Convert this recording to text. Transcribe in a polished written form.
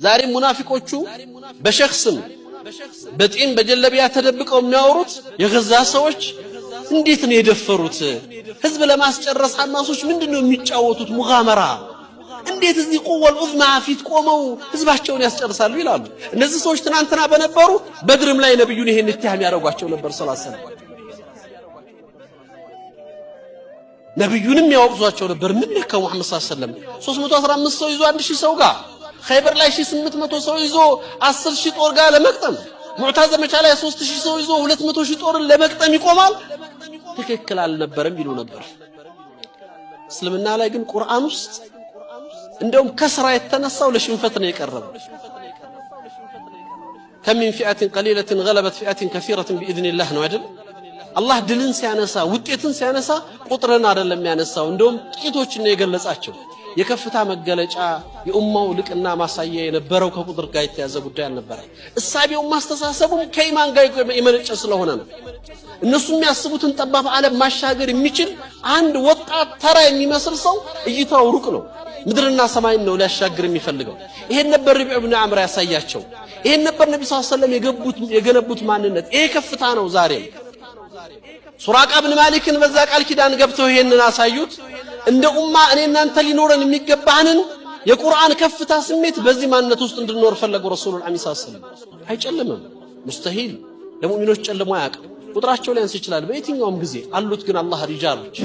ዛሬ ሙናፊቆቹ በሸክስም በጢን በጀለቢያ ተደብቀው የሚያወሩት የገዛ ሰዎች እንዴት ነው የደፈሩት? ህዝብ ለማስጨረስ ሐማሶች ምንድነው የሚጫወቱት ሙጋመራ? እንዴት እዚህ ቁወል ዑዝማ ፊት ቆመው ህዝባቸውን ያስጨርሳሉ ይላሉ። እነዚህ ሰዎች ትናንትና በነበሩ በድርም ላይ ነብዩን ይሄን ኢትሃም ያደርጓቸው ነበር ሰለላሁ ዐለይሂ ወሰለም። ነብዩንም ያወቅዟቸው ነበር። ምን ለከው መሐመድ ሰለላሁ ዐለይሂ ወሰለም 315 ሰው ይዞ 1000 ሰው ጋር ኸይበር ላይ 1800 ሰው ይዞ 10000 ጦር ጋር ለመቅጠም ሙዕታ ዘመቻ ላይ 3000 ሰው ይዞ 200000 ጦርን ለመቅጠም ይቆማል? ትክክል አልነበረም ይሉ ነበር። እስልምና ላይ ግን ቁርአን ውስጥ እንደውም ከስራ የተነሳው ለሽንፈት ነው የቀረበው። ከሚን ፊአትን ቀሊለትን ገለበት ፊአትን ከሲረትን ቢኢዝኒላህ ነው አይደል? አላህ ድልን ሲያነሳ ውጤትን ሲያነሳ ቁጥርን አይደለም ያነሳው፣ እንደውም ጥቂቶችን ነው የገለጻቸው። የከፍታ መገለጫ የኡማው ልቅና ማሳያ የነበረው ከቁጥር ጋር የተያዘ ጉዳይ አልነበረ። እሳቤው ማስተሳሰቡም ከኢማን ጋር የመነጨ ስለሆነ ነው። እነሱ የሚያስቡትን ጠባብ ዓለም ማሻገር የሚችል አንድ ወጣት ተራ የሚመስል ሰው እይታው ሩቅ ነው። ምድርና ሰማይን ነው ሊያሻግር የሚፈልገው። ይሄን ነበር ረቢዕ ኢብኑ አምር ያሳያቸው። ይሄን ነበር ነብዩ ሰለላሁ ዐለይሂ ወሰለም የገነቡት ማንነት። ይሄ ከፍታ ነው። ዛሬ ሱራቃ ኢብኑ ማሊክን በዛ ቃል ኪዳን ገብተው ይሄንን አሳዩት። እንደ ኡማ እኔ እናንተ ሊኖረን የሚገባንን የቁርአን ከፍታ ስሜት በዚህ ማንነት ውስጥ እንድንኖር ፈለጉ ረሱሉላህ ሰለላሁ ዐለይሂ ወሰለም። አይጨልምም፣ ሙስተሂል ለሙእሚኖች ጨልሞ አያውቅም። ቁጥራቸው ሊያንስ ይችላል በየትኛውም ጊዜ አሉት። ግን አላህ ሪጃሎች